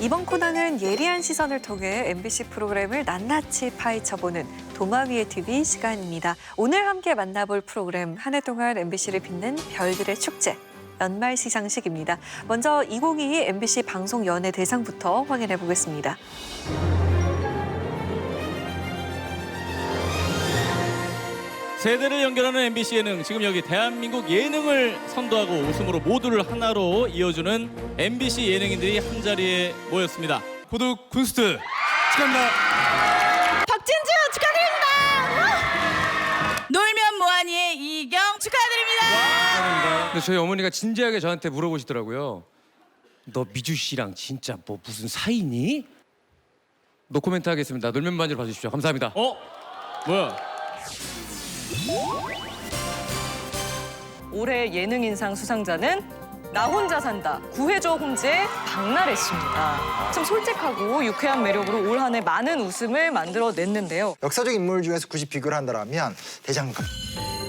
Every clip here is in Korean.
이번 코너는 예리한 시선을 통해 MBC 프로그램을 낱낱이 파헤쳐보는 도마 위의 TV 시간입니다. 오늘 함께 만나볼 프로그램, 한 해 동안 MBC를 빛낸 별들의 축제, 연말 시상식입니다. 먼저 2022 MBC 방송연예대상부터 확인해 보겠습니다. 세대를 연결하는 MBC 예능, 지금 여기 대한민국 예능을 선도하고 웃음으로 모두를 하나로 이어주는 MBC 예능인들이 한자리에 모였습니다. 포도 쿤스트 축하합니다. 박진주 축하드립니다. 놀면 뭐하니의 이경 축하드립니다. 근데 저희 어머니가 진지하게 저한테 물어보시더라고요. 너 미주 씨랑 진짜 뭐 무슨 사이니? 노코멘트 하겠습니다. 놀면 반지로 봐주십시오. 감사합니다. 뭐야? 올해 예능인상 수상자는 나 혼자 산다 구해줘 홈즈의 박나래 씨입니다. 참 솔직하고 유쾌한 매력으로 올 한 해 많은 웃음을 만들어냈는데요. 역사적 인물 중에서 굳이 비교를 한다면 대장금.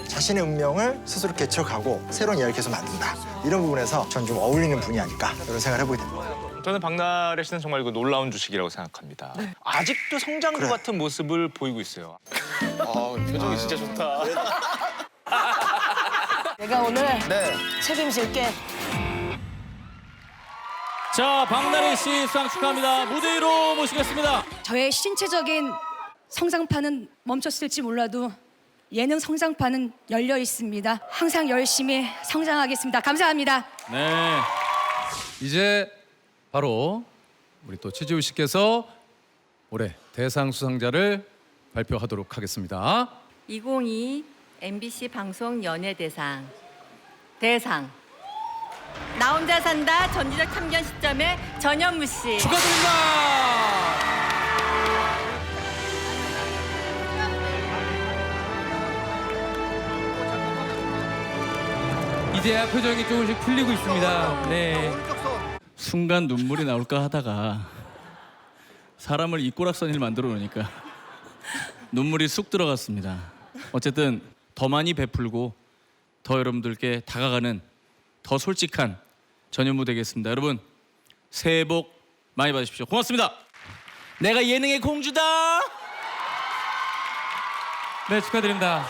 자신의 운명을 스스로 개척하고 새로운 이야기를 계속 만든다. 이런 부분에서 전 좀 어울리는 분이 아닐까 이런 생각을 해보게 됩니다. 저는 박나래 씨는 정말 이거 놀라운 주식이라고 생각합니다. 아직도 성장주 같은 모습을 보이고 있어요. 표정이 진짜 좋다. 내가 오늘 책임질게. 자, 박나래 씨 수상 축하합니다. 무대 위로 모시겠습니다. 저의 신체적인 성장판은 멈췄을지 몰라도 예능 성장판은 열려 있습니다. 항상 열심히 성장하겠습니다. 감사합니다. 네. 이제 바로 우리 또 최지우 씨께서 올해 대상 수상자를 발표하도록 하겠습니다. 2022 MBC 방송 연예대상 대상 나 혼자 산다 전지적 참견 시점의 전현무 씨 축하드립니다. 이제야 표정이 조금씩 풀리고 있습니다. 네. 순간 눈물이 나올까 하다가 사람을 이 꼬락서니를 만들어 놓으니까 눈물이 쑥 들어갔습니다. 어쨌든 더 많이 베풀고 더 여러분들께 다가가는 더 솔직한 전현무 되겠습니다. 여러분 새해 복 많이 받으십시오. 고맙습니다. 내가 예능의 공주다. 네, 축하드립니다.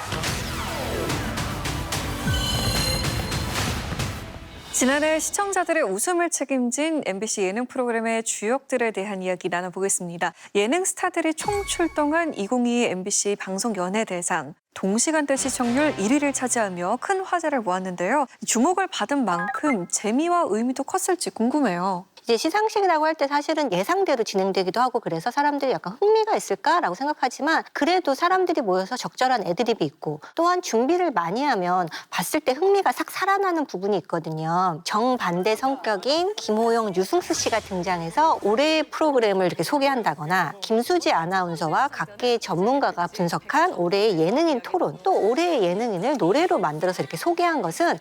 지난해 시청자들의 웃음을 책임진 MBC 예능 프로그램의 주역들에 대한 이야기 나눠보겠습니다. 예능 스타들이 총출동한 2022 MBC 방송연예대상. 동시간대 시청률 1위를 차지하며 큰 화제를 모았는데요. 주목을 받은 만큼 재미와 의미도 컸을지 궁금해요. 이제 시상식이라고 할 때 사실은 예상대로 진행되기도 하고 그래서 사람들이 약간 흥미가 있을까라고 생각하지만 그래도 사람들이 모여서 적절한 애드립이 있고 또한 준비를 많이 하면 봤을 때 흥미가 싹 살아나는 부분이 있거든요. 정반대 성격인 김호영, 유승수 씨가 등장해서 올해의 프로그램을 이렇게 소개한다거나 김수지 아나운서와 각계의 전문가가 분석한 올해의 예능인 토론 또 올해의 예능인을 노래로 만들어서 이렇게 소개한 것은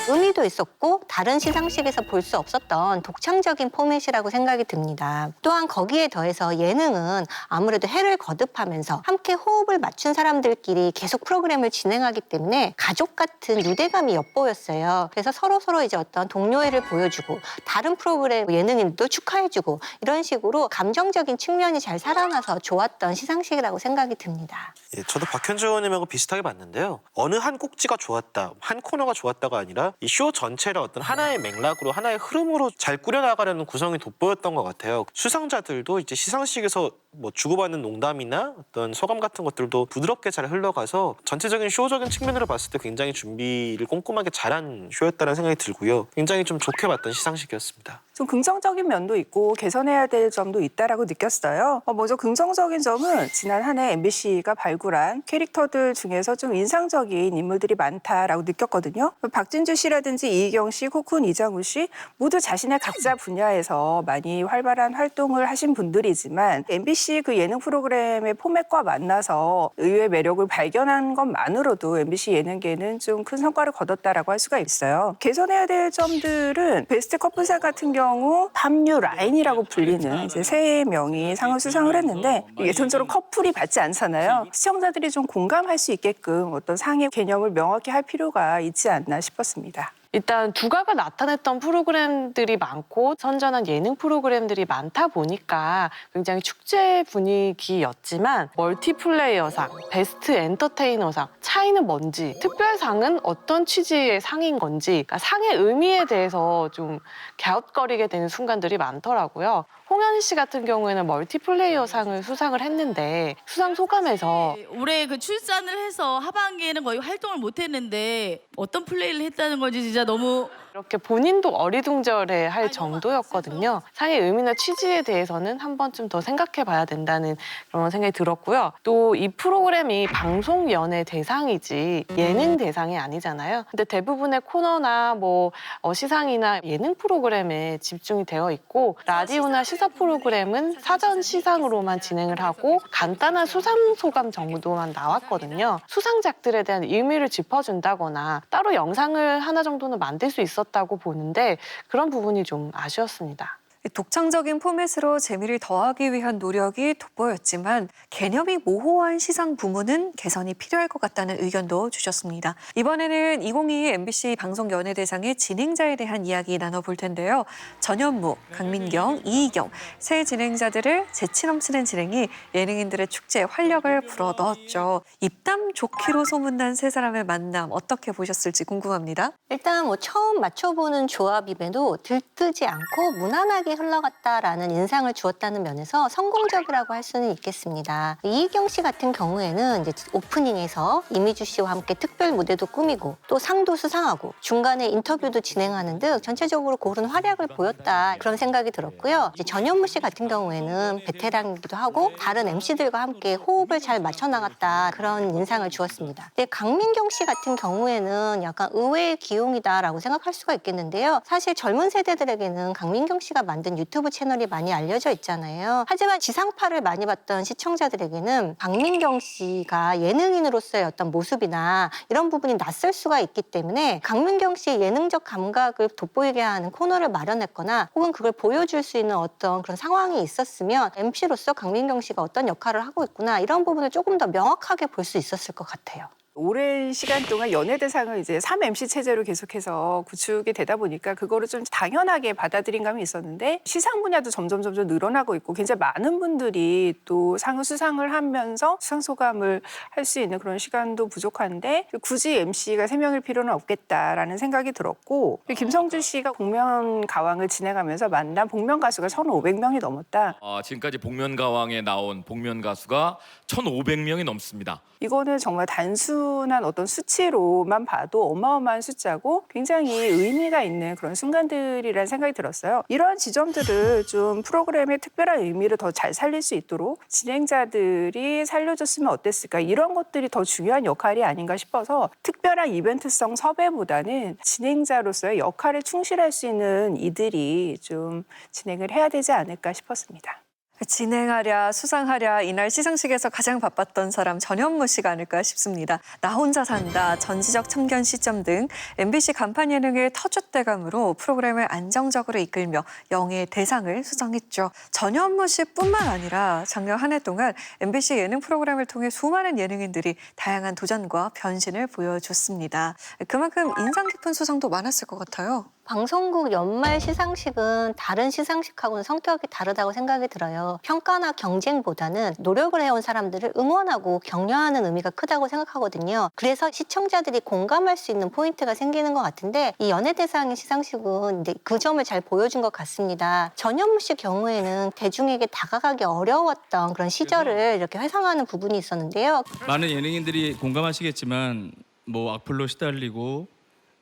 의미도 있었고 다른 시상식에서 볼 수 없었던 독창적인 포맷이라고 생각이 듭니다. 또한 거기에 더해서 예능은 아무래도 해를 거듭하면서 함께 호흡을 맞춘 사람들끼리 계속 프로그램을 진행하기 때문에 가족 같은 유대감이 엿보였어요. 그래서 서로 이제 어떤 동료애를 보여주고 다른 프로그램 예능인도 축하해주고 이런 식으로 감정적인 측면이 잘 살아나서 좋았던 시상식이라고 생각이 듭니다. 예, 저도 박현주 의원님하고 비슷하게 봤는데요. 어느 한 꼭지가 좋았다, 한 코너가 좋았다가 아니라 이 쇼 전체를 어떤 하나의 맥락으로 하나의 흐름으로 잘 꾸려나가려는 구성이 돋보였던 것 같아요. 수상자들도 이제 시상식에서 뭐 주고받는 농담이나 어떤 소감 같은 것들도 부드럽게 잘 흘러가서 전체적인 쇼적인 측면으로 봤을 때 굉장히 준비를 꼼꼼하게 잘한 쇼였다는 생각이 들고요. 굉장히 좀 좋게 봤던 시상식이었습니다. 좀 긍정적인 면도 있고 개선해야 될 점도 있다라고 느꼈어요. 먼저 긍정적인 점은 지난 한 해 MBC가 발굴한 캐릭터들 중에서 좀 인상적인 인물들이 많다라고 느꼈거든요. 박진주 씨라든지 이희경 씨, 코쿤 이장우 씨 모두 자신의 각자 분야에서 많이 활발한 활동을 하신 분들이지만 MBC 그 예능 프로그램의 포맷과 만나서 의외의 매력을 발견한 것만으로도 MBC 예능계는 좀 큰 성과를 거뒀다라고 할 수가 있어요. 개선해야 될 점들은 베스트 커플상 같은 경우 밤류 라인이라고 불리는 이제 3명이 상을 수상을 했는데 예전처럼 커플이 받지 않잖아요. 시청자들이 좀 공감할 수 있게끔 어떤 상의 개념을 명확히 할 필요가 있지 않나 싶었습니다. 일단 두각을 나타냈던 프로그램들이 많고 선전한 예능 프로그램들이 많다 보니까 굉장히 축제 분위기였지만 멀티플레이어상, 베스트 엔터테이너상 차이는 뭔지, 특별상은 어떤 취지의 상인 건지, 그러니까 상의 의미에 대해서 좀 갸웃거리게 되는 순간들이 많더라고요. 홍현희 씨 같은 경우에는 멀티플레이어상을 수상을 했는데 수상 소감에서 올해 그 출산을 해서 하반기에는 거의 활동을 못 했는데 어떤 플레이를 했다는 건지 진짜 너무 이렇게 본인도 어리둥절해할 정도였거든요. 상의 의미나 취지에 대해서는 한 번쯤 더 생각해 봐야 된다는 그런 생각이 들었고요. 또 이 프로그램이 방송연예 대상이지 예능 대상이 아니잖아요. 근데 대부분의 코너나 뭐 시상이나 예능 프로그램에 집중이 되어 있고 라디오나 시사 프로그램은 사전 시상으로만 진행을 하고 간단한 수상 소감 정도만 나왔거든요. 수상작들에 대한 의미를 짚어준다거나 따로 영상을 하나 정도는 만들 수 있었다고 보는데 그런 부분이 좀 아쉬웠습니다. 독창적인 포맷으로 재미를 더하기 위한 노력이 돋보였지만 개념이 모호한 시상 부문은 개선이 필요할 것 같다는 의견도 주셨습니다. 이번에는 2022 MBC 방송연예대상의 진행자에 대한 이야기 나눠볼 텐데요. 전현무, 강민경, 이희경 세 진행자들을 재치 넘치는 진행이 예능인들의 축제에 활력을 불어넣었죠. 입담 좋기로 소문난 세 사람의 만남 어떻게 보셨을지 궁금합니다. 일단 뭐 처음 맞춰보는 조합임에도 들뜨지 않고 무난하게 흘러갔다라는 인상을 주었다는 면에서 성공적이라고 할 수는 있겠습니다. 이희경 씨 같은 경우에는 이제 오프닝에서 이미주 씨와 함께 특별 무대도 꾸미고 또 상도 수상하고 중간에 인터뷰도 진행하는 등 전체적으로 고른 활약을 보였다 그런 생각이 들었고요. 이제 전현무 씨 같은 경우에는 베테랑이기도 하고 다른 MC들과 함께 호흡을 잘 맞춰 나갔다 그런 인상을 주었습니다. 근데 강민경 씨 같은 경우에는 약간 의외의 기용이다라고 생각할 수가 있겠는데요. 사실 젊은 세대들에게는 강민경 씨가 만든 유튜브 채널이 많이 알려져 있잖아요. 하지만 지상파를 많이 봤던 시청자들에게는 강민경 씨가 예능인으로서의 어떤 모습이나 이런 부분이 낯설 수가 있기 때문에 강민경 씨의 예능적 감각을 돋보이게 하는 코너를 마련했거나 혹은 그걸 보여줄 수 있는 어떤 그런 상황이 있었으면 MC로서 강민경 씨가 어떤 역할을 하고 있구나 이런 부분을 조금 더 명확하게 볼 수 있었을 것 같아요. 오랜 시간 동안 연예대상을 이제 3MC 체제로 계속해서 구축이 되다 보니까 그거를 좀 당연하게 받아들인 감이 있었는데 시상 분야도 점점 늘어나고 있고 굉장히 많은 분들이 또 상을 수상을 하면서 수상 소감을 할 수 있는 그런 시간도 부족한데 굳이 MC가 3명일 필요는 없겠다라는 생각이 들었고 김성주 씨가 복면가왕을 진행하면서 만난 복면 가수가 1,500명이 넘었다. 지금까지 복면가왕에 나온 복면 가수가 1,500명이 넘습니다. 이거는 정말 단순한 어떤 수치로만 봐도 어마어마한 숫자고 굉장히 의미가 있는 그런 순간들이라는 생각이 들었어요. 이러한 지점들을 좀 프로그램의 특별한 의미를 더 잘 살릴 수 있도록 진행자들이 살려줬으면 어땠을까 이런 것들이 더 중요한 역할이 아닌가 싶어서 특별한 이벤트성 섭외보다는 진행자로서의 역할에 충실할 수 있는 이들이 좀 진행을 해야 되지 않을까 싶었습니다. 진행하랴 수상하랴 이날 시상식에서 가장 바빴던 사람 전현무 씨가 아닐까 싶습니다. 나 혼자 산다, 전지적 참견 시점 등 MBC 간판 예능의 터줏대감으로 프로그램을 안정적으로 이끌며 영예의 대상을 수상했죠. 전현무 씨뿐만 아니라 작년 한 해 동안 MBC 예능 프로그램을 통해 수많은 예능인들이 다양한 도전과 변신을 보여줬습니다. 그만큼 인상 깊은 수상도 많았을 것 같아요. 방송국 연말 시상식은 다른 시상식하고는 성격이 다르다고 생각이 들어요. 평가나 경쟁보다는 노력을 해온 사람들을 응원하고 격려하는 의미가 크다고 생각하거든요. 그래서 시청자들이 공감할 수 있는 포인트가 생기는 것 같은데 이 연예대상의 시상식은 이제 그 점을 잘 보여준 것 같습니다. 전현무 씨 경우에는 대중에게 다가가기 어려웠던 그런 시절을 이렇게 회상하는 부분이 있었는데요. 많은 예능인들이 공감하시겠지만 뭐 악플로 시달리고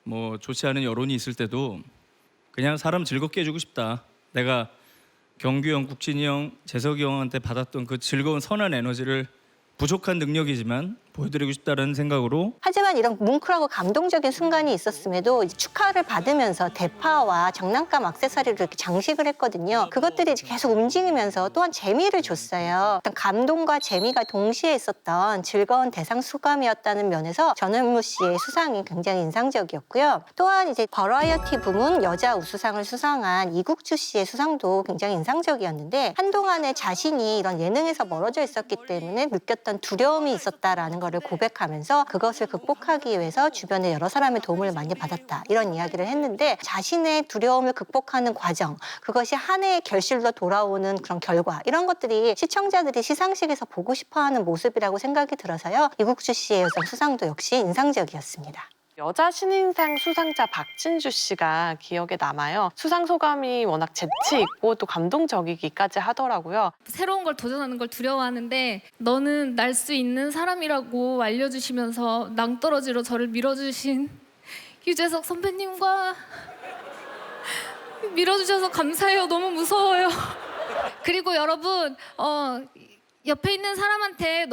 뭐 좋지 않은 여론이 있을 때도 그냥 사람 즐겁게 해주고 싶다. 내가 경규 형, 국진이 형, 재석이 형한테 받았던 그 즐거운 선한 에너지를 부족한 능력이지만 보여드리고 싶다는 생각으로. 하지만 이런 뭉클하고 감동적인 순간이 있었음에도 이제 축하를 받으면서 대파와 장난감 액세서리를 이렇게 장식을 했거든요. 그것들이 이제 계속 움직이면서 또한 재미를 줬어요. 어떤 감동과 재미가 동시에 있었던 즐거운 대상 수감이었다는 면에서 전현무 씨의 수상이 굉장히 인상적이었고요. 또한 이제 버라이어티 부문 여자 우수상을 수상한 이국주 씨의 수상도 굉장히 인상적이었는데 한동안에 자신이 이런 예능에서 멀어져 있었기 때문에 느꼈던 두려움이 있었다라는 거를 고백하면서 그것을 극복하기 위해서 주변에 여러 사람의 도움을 많이 받았다. 이런 이야기를 했는데 자신의 두려움을 극복하는 과정, 그것이 한 해의 결실로 돌아오는 그런 결과, 이런 것들이 시청자들이 시상식에서 보고 싶어하는 모습이라고 생각이 들어서요. 이국주 씨의 여성 수상도 역시 인상적이었습니다. 여자 신인상 수상자 박진주 씨가 기억에 남아요. 수상 소감이 워낙 재치 있고 또 감동적이기까지 하더라고요. 새로운 걸 도전하는 걸 두려워하는데 너는 날 수 있는 사람이라고 알려주시면서 낭떠러지로 저를 밀어주신 유재석 선배님과 밀어주셔서 감사해요. 너무 무서워요. 그리고 여러분 옆에 있는 사람한테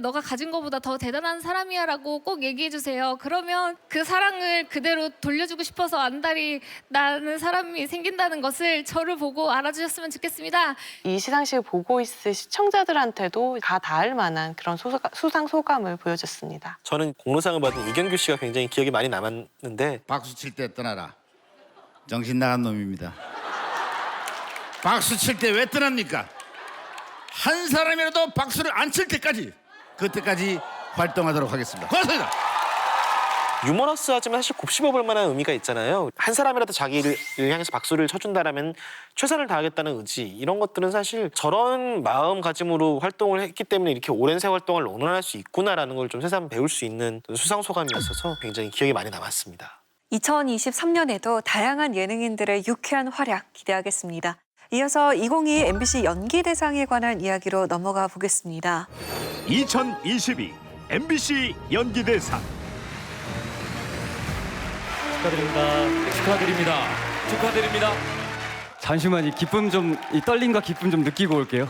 너가 가진 것보다 더 대단한 사람이야 라고 꼭 얘기해 주세요. 그러면 그 사랑을 그대로 돌려주고 싶어서 안달이 나는 사람이 생긴다는 것을 저를 보고 알아주셨으면 좋겠습니다. 이 시상식을 보고 있을 시청자들한테도 다 닿을 만한 그런 수상 소감을 보여줬습니다. 저는 공로상을 받은 이경규 씨가 굉장히 기억이 많이 남았는데 박수 칠 때 떠나라. 정신 나간 놈입니다. 박수 칠 때 왜 떠납니까? 한 사람이라도 박수를 안 칠 때까지 그때까지 활동하도록 하겠습니다. 고맙습니다. 유머러스하지만 사실 곱씹어볼 만한 의미가 있잖아요. 한 사람이라도 자기를 향해서 박수를 쳐준다라면 최선을 다하겠다는 의지, 이런 것들은 사실 저런 마음가짐으로 활동을 했기 때문에 이렇게 오랜 세월 동안 논할 수 있구나라는 걸 좀 새삼 배울 수 있는 수상 소감이었어서 굉장히 기억에 많이 남았습니다. 2023년에도 다양한 예능인들의 유쾌한 활약 기대하겠습니다. 이어서 2022 MBC 연기대상에 관한 이야기로 넘어가 보겠습니다. 2022 MBC 연기대상. 축하드립니다. 축하드립니다. 잠시만 이 떨림과 기쁨 좀 느끼고 올게요.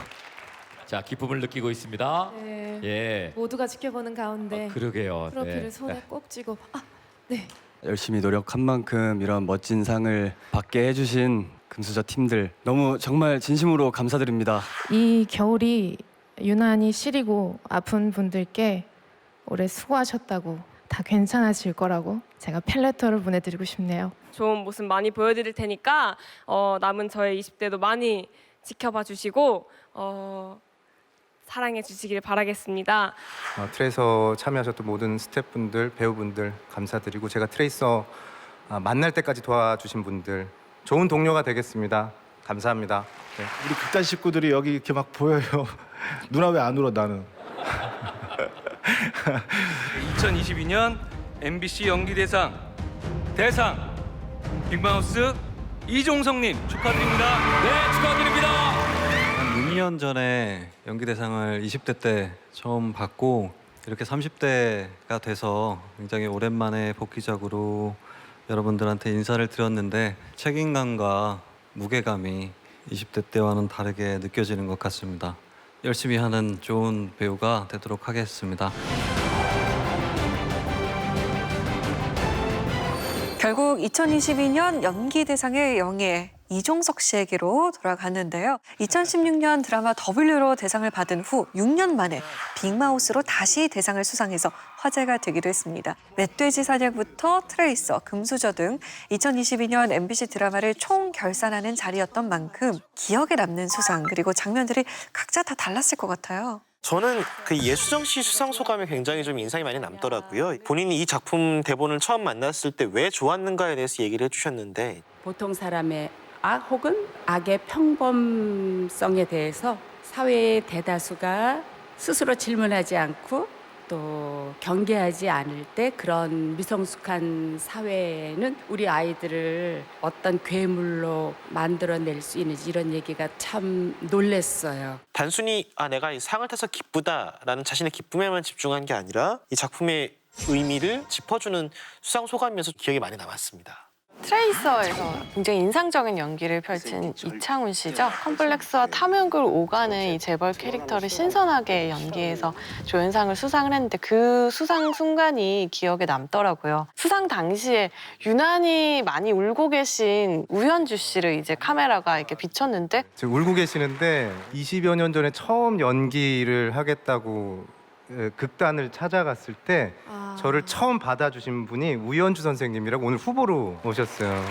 자, 기쁨을 느끼고 있습니다. 네. 예. 모두가 지켜보는 가운데 그러게요. 트로피를 네. 손에 꼭 쥐고 네. 열심히 노력한 만큼 이런 멋진 상을 받게 해주신 금수저 팀들 너무 정말 진심으로 감사드립니다. 이 겨울이 유난히 시리고 아픈 분들께 올해 수고하셨다고, 다 괜찮아질 거라고 제가 펠레터를 보내드리고 싶네요. 좋은 모습 많이 보여드릴 테니까 남은 저의 20대도 많이 지켜봐 주시고 사랑해 주시길 바라겠습니다. 트레이서 참여하셨던 모든 스태프분들, 배우분들 감사드리고, 제가 트레이서 만날 때까지 도와주신 분들 좋은 동료가 되겠습니다. 감사합니다. 네. 우리 극단 식구들이 여기 이렇게 막 보여요. 누나 왜 안 울어 나는. 2022년 MBC 연기대상 대상 빅마우스 이종성님 축하드립니다. 네, 축하드립니다. 한 6년 전에 연기대상을 20대 때 처음 받고 이렇게 30대가 돼서 굉장히 오랜만에 복귀작으로 여러분들한테 인사를 드렸는데 책임감과 무게감이 20대 때와는 다르게 느껴지는 것 같습니다. 열심히 하는 좋은 배우가 되도록 하겠습니다. 결국 2022년 연기대상의 영예 이종석 씨에게로 돌아갔는데요. 2016년 드라마 W로 대상을 받은 후 6년 만에 빅마우스로 다시 대상을 수상해서 화제가 되기도 했습니다. 멧돼지 사냥부터 트레이서, 금수저 등 2022년 MBC 드라마를 총결산하는 자리였던 만큼 기억에 남는 수상, 그리고 장면들이 각자 다 달랐을 것 같아요. 저는 그 예수정 씨 수상 소감이 굉장히 좀 인상이 많이 남더라고요. 본인이 이 작품 대본을 처음 만났을 때 왜 좋았는가에 대해서 얘기를 해주셨는데, 보통 사람의 악 혹은 악의 평범성에 대해서 사회의 대다수가 스스로 질문하지 않고 또 경계하지 않을 때 그런 미성숙한 사회는 우리 아이들을 어떤 괴물로 만들어낼 수 있는지, 이런 얘기가 참 놀랐어요. 단순히 내가 이 상을 타서 기쁘다라는 자신의 기쁨에만 집중한 게 아니라 이 작품의 의미를 짚어주는 수상 소감이어서 기억이 많이 남았습니다. 트레이서에서 굉장히 인상적인 연기를 펼친 이창훈 씨죠. 컴플렉스와 탐욕을 오가는 이 재벌 캐릭터를 신선하게 연기해서 조연상을 수상을 했는데 그 수상 순간이 기억에 남더라고요. 수상 당시에 유난히 많이 울고 계신 우현주 씨를 이제 카메라가 이렇게 비쳤는데, 지금 울고 계시는데 20여 년 전에 처음 연기를 하겠다고 극단을 찾아갔을 때 저를 처음 받아주신 분이 우현주 선생님이라고 오늘 후보로 오셨어요.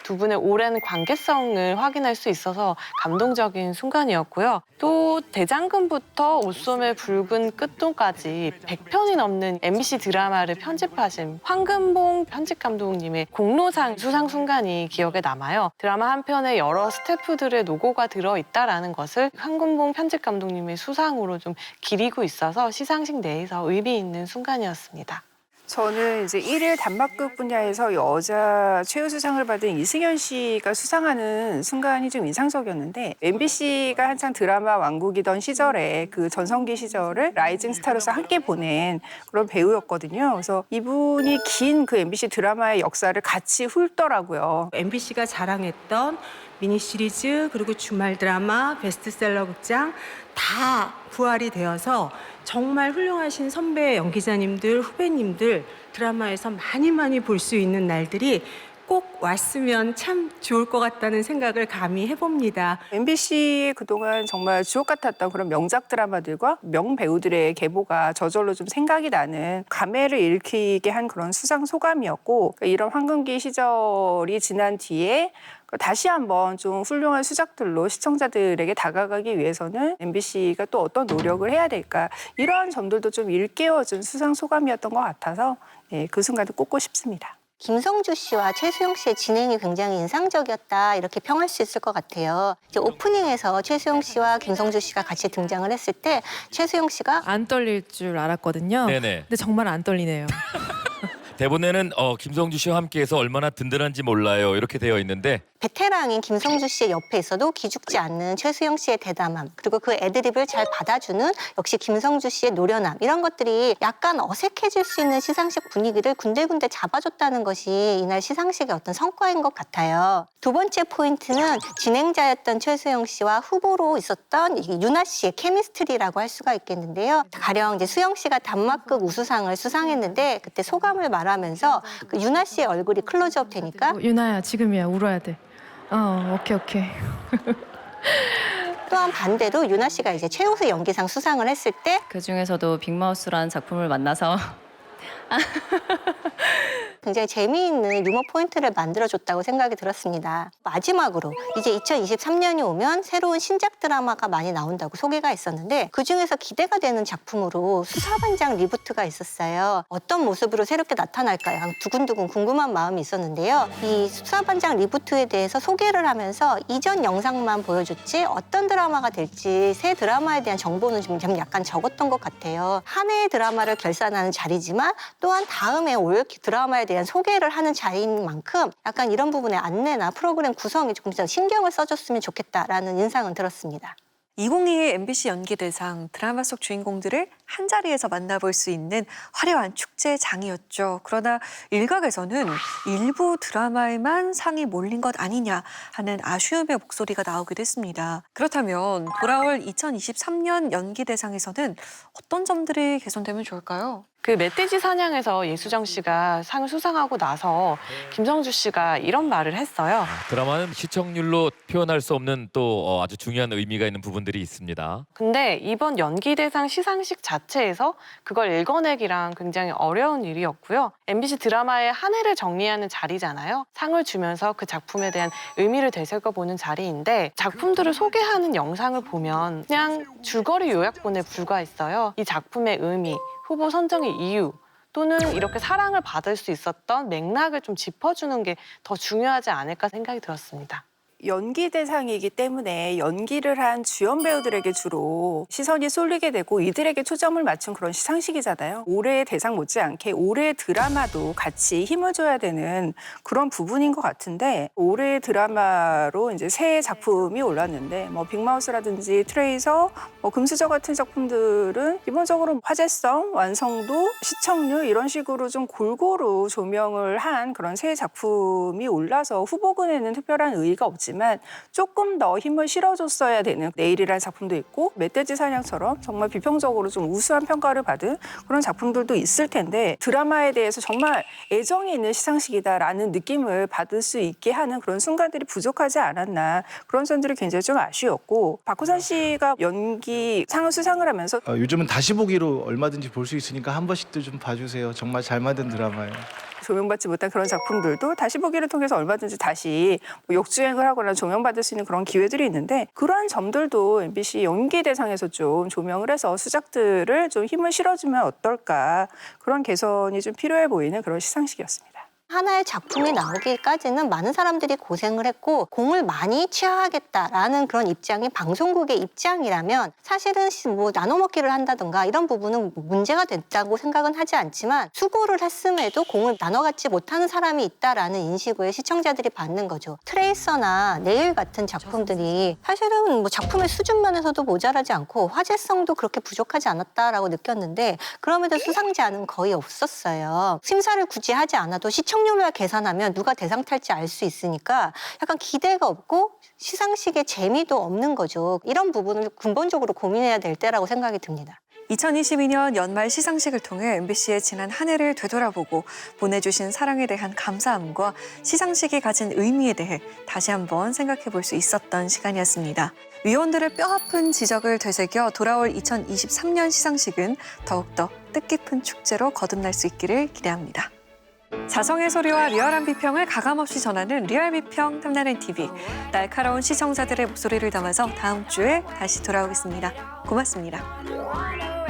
두 분의 오랜 관계성을 확인할 수 있어서 감동적인 순간이었고요. 또 대장금부터 옷소매 붉은 끝동까지 100편이 넘는 MBC 드라마를 편집하신 황금봉 편집감독님의 공로상 수상 순간이 기억에 남아요. 드라마 한 편에 여러 스태프들의 노고가 들어있다라는 것을 황금봉 편집감독님의 수상으로 좀 기리고 있어서 시상식 내에서 의미 있는 순간이었습니다. 저는 이제 1일 단막극 분야에서 여자 최우수상을 받은 이승연 씨가 수상하는 순간이 좀 인상적이었는데, MBC가 한창 드라마 왕국이던 시절에 그 전성기 시절을 라이징 스타로서 함께 보낸 그런 배우였거든요. 그래서 이분이 긴 그 MBC 드라마의 역사를 같이 훑더라고요. MBC가 자랑했던 미니 시리즈 그리고 주말 드라마, 베스트셀러 극장 다 부활이 되어서 정말 훌륭하신 선배 연기자님들, 후배님들 드라마에서 많이 볼 수 있는 날들이 꼭 왔으면 참 좋을 것 같다는 생각을 감히 해봅니다. MBC 그동안 정말 주옥 같았던 그런 명작 드라마들과 명배우들의 계보가 저절로 좀 생각이 나는 감회를 일으키게 한 그런 수상 소감이었고, 이런 황금기 시절이 지난 뒤에 다시 한번 좀 훌륭한 수작들로 시청자들에게 다가가기 위해서는 MBC가 또 어떤 노력을 해야 될까, 이러한 점들도 좀 일깨워준 수상 소감이었던 것 같아서 그 순간도 꼽고 싶습니다. 김성주 씨와 최수영 씨의 진행이 굉장히 인상적이었다, 이렇게 평할 수 있을 것 같아요. 이제 오프닝에서 최수영 씨와 김성주 씨가 같이 등장을 했을 때 최수영 씨가 안 떨릴 줄 알았거든요. 네네. 근데 정말 안 떨리네요. 대본에는 김성주 씨와 함께해서 얼마나 든든한지 몰라요 이렇게 되어 있는데 베테랑인 김성주 씨의 옆에 있어도 기죽지 않는 최수영 씨의 대담함, 그리고 그 애드립을 잘 받아주는 역시 김성주 씨의 노련함, 이런 것들이 약간 어색해질 수 있는 시상식 분위기를 군데군데 잡아줬다는 것이 이날 시상식의 어떤 성과인 것 같아요. 두 번째 포인트는 진행자였던 최수영 씨와 후보로 있었던 유나 씨의 케미스트리라고 할 수가 있겠는데요. 가령 이제 수영 씨가 단막극 우수상을 수상했는데 그때 소감을 말하면서 그 유나 씨의 얼굴이 클로즈업 되니까 유나야, 지금이야. 울어야 돼. 오케이. 또한 반대로 유나 씨가 이제 최우수 연기상 수상을 했을 때 그 중에서도 빅마우스라는 작품을 만나서 굉장히 재미있는 유머 포인트를 만들어줬다고 생각이 들었습니다. 마지막으로 이제 2023년이 오면 새로운 신작 드라마가 많이 나온다고 소개가 있었는데, 그중에서 기대가 되는 작품으로 수사반장 리부트가 있었어요. 어떤 모습으로 새롭게 나타날까요? 두근두근 궁금한 마음이 있었는데요. 이 수사반장 리부트에 대해서 소개를 하면서 이전 영상만 보여줬지 어떤 드라마가 될지 새 드라마에 대한 정보는 좀 약간 적었던 것 같아요. 한 해의 드라마를 결산하는 자리지만 또한 다음에 올 드라마에 대한 소개를 하는 자리인 만큼 약간 이런 부분의 안내나 프로그램 구성에 조금 더 신경을 써줬으면 좋겠다라는 인상은 들었습니다. 2022 MBC 연기대상, 드라마 속 주인공들을 한자리에서 만나볼 수 있는 화려한 축제장이었죠. 그러나 일각에서는 일부 드라마에만 상이 몰린 것 아니냐 하는 아쉬움의 목소리가 나오기도 했습니다. 그렇다면 돌아올 2023년 연기대상에서는 어떤 점들이 개선되면 좋을까요? 그 멧돼지 사냥에서 예수정 씨가 상을 수상하고 나서 김성주 씨가 이런 말을 했어요. 드라마는 시청률로 표현할 수 없는 또 아주 중요한 의미가 있는 부분들이 있습니다. 근데 이번 연기대상 시상식 자체에서 그걸 읽어내기랑 굉장히 어려운 일이었고요. MBC 드라마의 한 해를 정리하는 자리잖아요. 상을 주면서 그 작품에 대한 의미를 되새겨보는 자리인데, 작품들을 소개하는 영상을 보면 그냥 줄거리 요약본에 불과했어요. 이 작품의 의미, 후보 선정의 이유, 또는 이렇게 사랑을 받을 수 있었던 맥락을 좀 짚어주는 게 더 중요하지 않을까 생각이 들었습니다. 연기 대상이기 때문에 연기를 한 주연 배우들에게 주로 시선이 쏠리게 되고 이들에게 초점을 맞춘 그런 시상식이잖아요. 올해의 대상 못지않게 올해의 드라마도 같이 힘을 줘야 되는 그런 부분인 것 같은데, 올해의 드라마로 이제 새 작품이 올랐는데 빅마우스라든지 트레이서, 금수저 같은 작품들은 기본적으로 화제성, 완성도, 시청률 이런 식으로 좀 골고루 조명을 한 그런 새 작품이 올라서 후보군에는 특별한 의의가 없지만 조금 더 힘을 실어줬어야 되는 내일이라는 작품도 있고, 멧돼지 사냥처럼 정말 비평적으로 좀 우수한 평가를 받은 그런 작품들도 있을 텐데, 드라마에 대해서 정말 애정이 있는 시상식이다라는 느낌을 받을 수 있게 하는 그런 순간들이 부족하지 않았나, 그런 점들이 굉장히 좀 아쉬웠고, 박호산 씨가 연기 상을 수상을 하면서 요즘은 다시 보기로 얼마든지 볼 수 있으니까 한 번씩도 좀 봐주세요. 정말 잘 만든 드라마예요. 조명받지 못한 그런 작품들도 다시 보기를 통해서 얼마든지 다시 역주행을 하거나 조명받을 수 있는 그런 기회들이 있는데 그러한 점들도 MBC 연기대상에서 좀 조명을 해서 수작들을 좀 힘을 실어주면 어떨까 그런 개선이 좀 필요해 보이는 그런 시상식이었습니다. 하나의 작품이 나오기까지는 많은 사람들이 고생을 했고 공을 많이 취하하겠다라는 그런 입장이 방송국의 입장이라면 사실은 뭐 나눠먹기를 한다든가 이런 부분은 문제가 됐다고 생각은 하지 않지만 수고를 했음에도 공을 나눠 갖지 못하는 사람이 있다라는 인식을 시청자들이 받는 거죠. 트레이서나 네일 같은 작품들이 사실은 뭐 작품의 수준 면에서도 모자라지 않고 화제성도 그렇게 부족하지 않았다라고 느꼈는데 그럼에도 수상자는 거의 없었어요. 심사를 굳이 하지 않아도 시청률만 계산하면 누가 대상 탈지 알 수 있으니까 약간 기대가 없고 시상식의 재미도 없는 거죠. 이런 부분을 근본적으로 고민해야 될 때라고 생각이 듭니다. 2022년 연말 시상식을 통해 MBC의 지난 한 해를 되돌아보고 보내주신 사랑에 대한 감사함과 시상식이 가진 의미에 대해 다시 한번 생각해 볼 수 있었던 시간이었습니다. 위원들의 뼈아픈 지적을 되새겨 돌아올 2023년 시상식은 더욱더 뜻깊은 축제로 거듭날 수 있기를 기대합니다. 자성의 소리와 리얼한 비평을 가감없이 전하는 리얼 비평 탐나는 TV. 날카로운 시청자들의 목소리를 담아서 다음 주에 다시 돌아오겠습니다. 고맙습니다.